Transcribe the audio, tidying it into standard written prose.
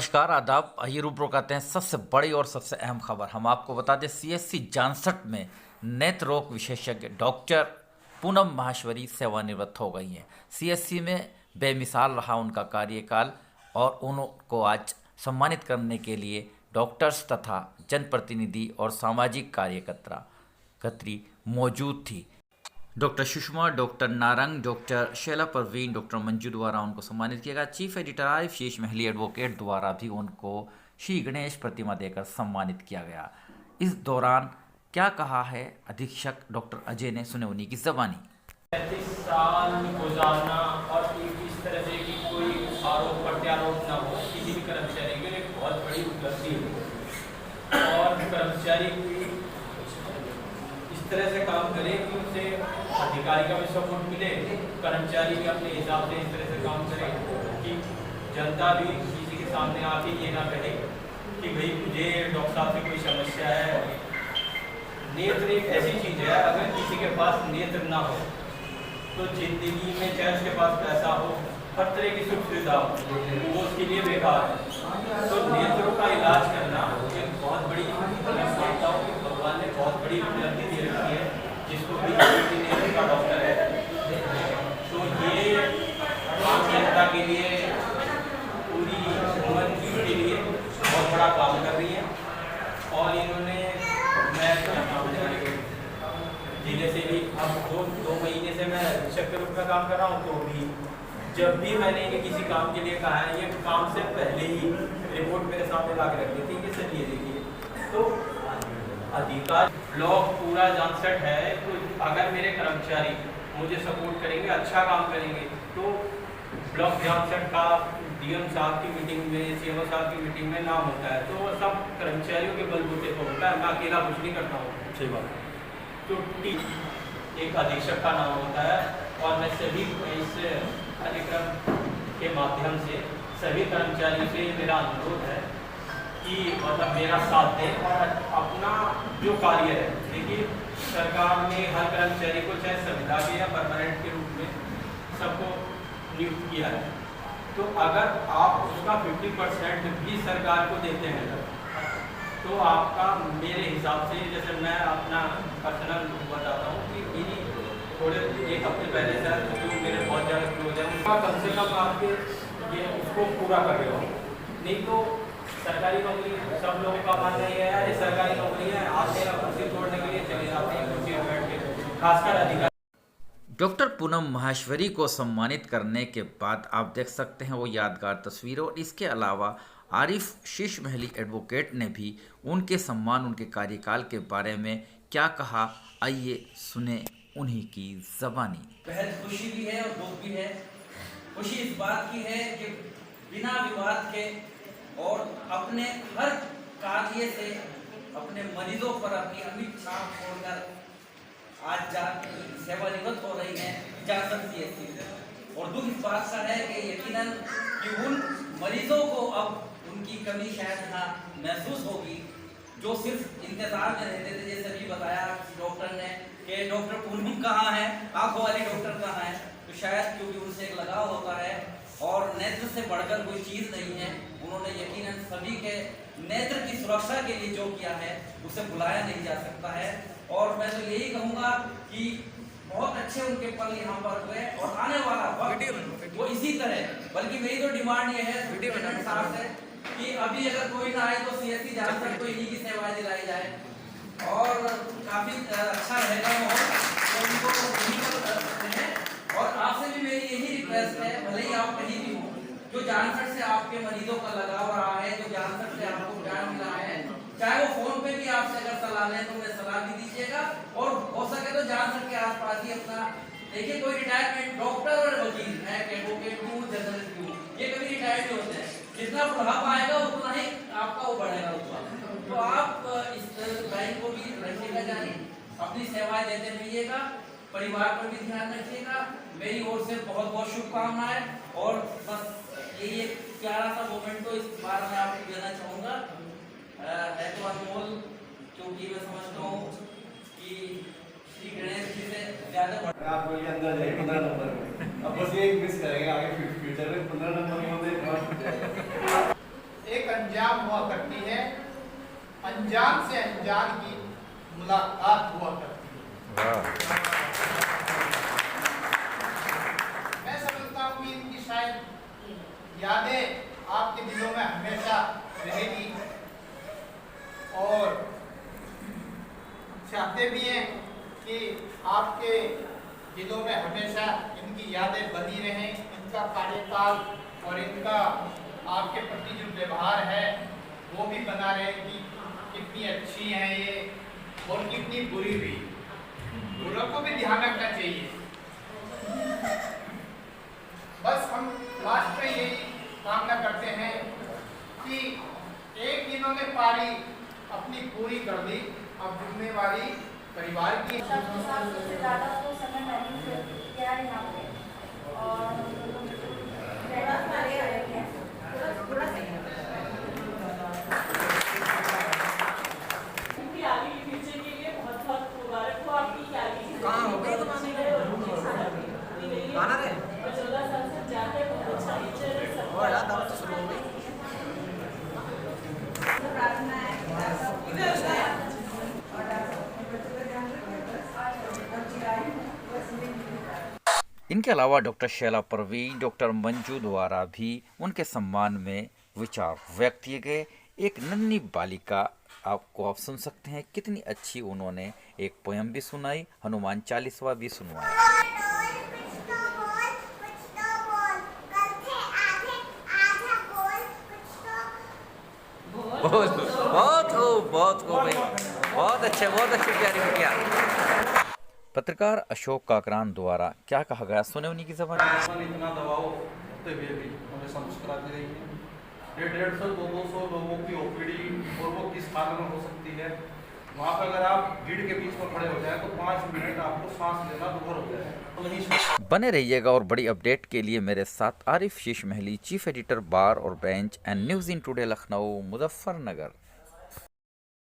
नमस्कार आदाब। आइए रूबरू करते हैं सबसे बड़ी और सबसे अहम खबर। हम आपको बता दें सीएससी जानसठ में नेत्र रोग विशेषज्ञ डॉक्टर पूनम माहेश्वरी सेवानिवृत्त हो गई हैं। सीएससी में बेमिसाल रहा उनका कार्यकाल और उनको आज सम्मानित करने के लिए डॉक्टर्स तथा जनप्रतिनिधि और सामाजिक कार्यकर्त्री मौजूद थी। Doctor Sushma, doctor Narang, doctor Shaila Parveen, doctor Manju द्वारा उनको सम्मानित किया गया। चीफ एडिटर आरिफ शीश महली एडवोकेट द्वारा भी उनको श्री गणेश प्रतिमा देकर सम्मानित किया गया। इस दौरान क्या कहा है अधीक्षक डॉक्टर अजय ने, सुने उन्हीं की ज़बानी। 35 साल गुजारना और इस तरह से कि कोई आरोप प्रत्यारोप ना हो किसी भी कर्मचारी के लिए बहुत बड़ी उपलब्धि है और कर्मचारी इस तरह से काम करे कि उसे अधिकारी का भी सपोर्ट मिले, कर्मचारी भी अपने हिसाब से इस तरह से काम करे कि जनता भी किसी के सामने आके ये ना कहे कि भाई मुझे डॉक्टर साहब से कोई समस्या है। नेत्र एक ऐसी चीज़ है, अगर किसी के पास नेत्र ना हो तो जिंदगी में चाहे उसके पास पैसा हो, हर तरह की सुख सुविधा हो, वो उसके लिए बेकार है। तो नेत्रों का इलाज करना एक बहुत बड़ी, मैं मानता हूँ कि भगवान ने बहुत बड़ी उपलब्धि दे रखी है जिसको भी नेत्र का डॉक्टर है। तो ये आम जनता के लिए, पूरी ह्यूमनिटी के लिए बहुत बड़ा काम कर रही है। और इन्होंने, मैं जिले से भी अब दो महीने से मैं शिक्षक के रूप में काम कर रहा हूँ, तो भी जब भी मैंने इन्हें किसी काम के लिए कहा है, ये काम से पहले ही रिपोर्ट मेरे सामने ला के रख देती है कि सर ये देखिए। तो अधिकार ब्लॉक पूरा जानसठ है, तो अगर मेरे कर्मचारी मुझे सपोर्ट करेंगे, अच्छा काम करेंगे, तो ब्लॉक जानसठ का डीएम साहब की मीटिंग में, सीएमओ साहब की मीटिंग में नाम होता है, तो वो सब कर्मचारियों के बलबूते पर होता है। मैं अकेला कुछ नहीं करता हूँ। सही बात। तो एक अधीक्षक का नाम होता है और मैं सभी इस कार्यक्रम के माध्यम से सभी कर्मचारियों से मेरा अनुरोध है कि मतलब मेरा साथ दें और अपना जो कार्य है, देखिए सरकार ने हर कर्मचारी को चाहे संविदा के या परमानेंट के रूप में सबको नियुक्त किया है। तो अगर आप उसका 50% भी सरकार को देते हैं तो आपका, मेरे हिसाब से, जैसे मैं अपना पर्सनल बताता हूँ कि मेरी थोड़े एक हफ्ते पहले सर जो मेरे बहुत ज़्यादा क्लोज है उनका कम से कम आपके ये उसको पूरा कर रहे हो। नहीं तो सरकारी नौकरी, सब लोगों का मानना ये है ये सरकारी नौकरी है, आते हैं कुर्सी तोड़ने के लिए चले जाते हैं कुर्सी पर बैठ के, खासकर अधिकारी। डॉक्टर पूनम माहेश्वरी को सम्मानित करने के बाद आप देख सकते हैं वो यादगार तस्वीर। और इसके अलावा आरिफ शीश महली एडवोकेट ने भी उनके सम्मान, उनके कार्यकाल के बारे में क्या कहा, आइए सुने उन्हीं की ज़बानी। बेहद खुशी भी है और दुख भी है। खुशी इस बात की है कि बिना विवाद के और अपने हर कार्य से अपने मरीजों पर अपनी अमिट छाप छोड़कर आज सेवानिवृत्त हो रही हैं जानसठ सीएससी से। और दुख इस बात का है कि यकीनन कि उन मरीजों को अब उनकी कमी शायद यहाँ महसूस होगी जो सिर्फ इंतजार में रहते थे। जैसे अभी बताया डॉक्टर ने कि डॉक्टर पूनम कहाँ है, आंखों वाले डॉक्टर कहाँ है, तो शायद क्योंकि उनसे एक लगाव होता है और नेत्र से बढ़कर कोई चीज़ नहीं है। उन्होंने यकीनन सभी के नेत्र की सुरक्षा के लिए जो किया है उसे भुलाया नहीं जा सकता है। और मैं तो यही कहूँगा कि बहुत अच्छे उनके पल यहाँ पर हुए और आने वाला वक्त वो इसी तरह, बल्कि मेरी तो डिमांड ये है साहब से कि अभी अगर कोई ना आए तो सीएससी जानसठ को इन्हीं की सेवाएं दिलाई जाए और काफ़ी अच्छा रहेगा माहौल, तो उनको यहीं पर कर सकते हैं। और आपसे भी मेरी यही रिक्वेस्ट है, भले ही आप कहीं भी हो, जो जानसठ से आपके मरीजों का लगाव रहा है, जो जानसठ से आपको प्यार मिला है, चाहे वो फोन पे भी आपसे अगर सलाह लें तो उन्हें सलाह भी दीजिएगा। और हो सके तो जानसठ के आसपास ही अपना देखिए, कोई रिटायरमेंट डॉक्टर और वकील, मैं एडवोकेट हूँ, जर्नलिस्ट हूँ, ये कभी रिटायर्ड नहीं होते हैं। जितना बुढ़ापा आएगा उतना ही आपका वो बढ़ेगा उतना। तो आप इस लाइन को भी रखिएगा जारी, अपनी सेवाएं देते रहिएगा, परिवार पर भी ध्यान रखिएगा। मेरी ओर से बहुत बहुत शुभकामनाएं। और बस यही एक प्यारा सा मोमेंट तो इस बार मैं आपको देना चाहूँगा, है तो अनमोल, क्योंकि मैं समझता हूँ कि श्री गणेश जी से ज़्यादा आपको ये अंदर जाए 15 नंबर में, अब बस ये मिस करेंगे आगे फ्यूचर में 15 नंबर में होते हैं। अंजाम हुआ करती है, अनजान से अनजान की मुलाकात हुआ करती है। मैं समझता हूँ कि इनकी शायद यादें आपके दिलों में हमेशा रहेगी और चाहते भी हैं कि आपके दिलों में हमेशा इनकी यादें बनी रहें। इनका कार्यकाल और इनका आपके प्रति जो व्यवहार है वो भी बना रहे कि कितनी अच्छी हैं ये और कितनी बुरी भी। बुरों को भी ध्यान रखना चाहिए। बस हम लास्ट में यही कामना करते हैं कि एक दिनों में पारी अपनी पूरी कर दी, अब जिम्मेवारी परिवार की। सबसे ज़्यादा तो समय मैंने किया है यहाँ पे और आगे के फ्यूचर के लिए बहुत बहुत मुबारक हो आपकी आगे कहाँ हो गई तुम्हारी गाना रे 14 साल से जाते बहुत अच्छा नेचर है और यार दावत तो शुरू हो गई। इनके अलावा डॉक्टर शैला परवीन, डॉक्टर मंजू द्वारा भी उनके सम्मान में विचार व्यक्त किए गए। एक नन्ही बालिका आपको आप सुन सकते हैं, कितनी अच्छी उन्होंने एक पोयम भी सुनाई, हनुमान चालीसवा भी सुनवाया। बहुत अच्छे प्यारी बिटिया। पत्रकार अशोक काकरान द्वारा क्या कहा गया सुने उन्हीं की ज़बान में। इतना दबाव होते हुए भी हमें संतुष्ट कराती रही है। 150-200 लोगों की ओपीडी और वो किस कारण में हो सकती है, वहाँ पर अगर आप भीड़ के बीच में खड़े हो जाए तो 5 मिनट आपको सांस लेना दुभर हो जाए तो नहीं। बने रहिएगा और बड़ी अपडेट के लिए मेरे साथ आरिफ शीश महली, चीफ एडिटर बार और bench and news in today Lucknow Muzaffarnagar.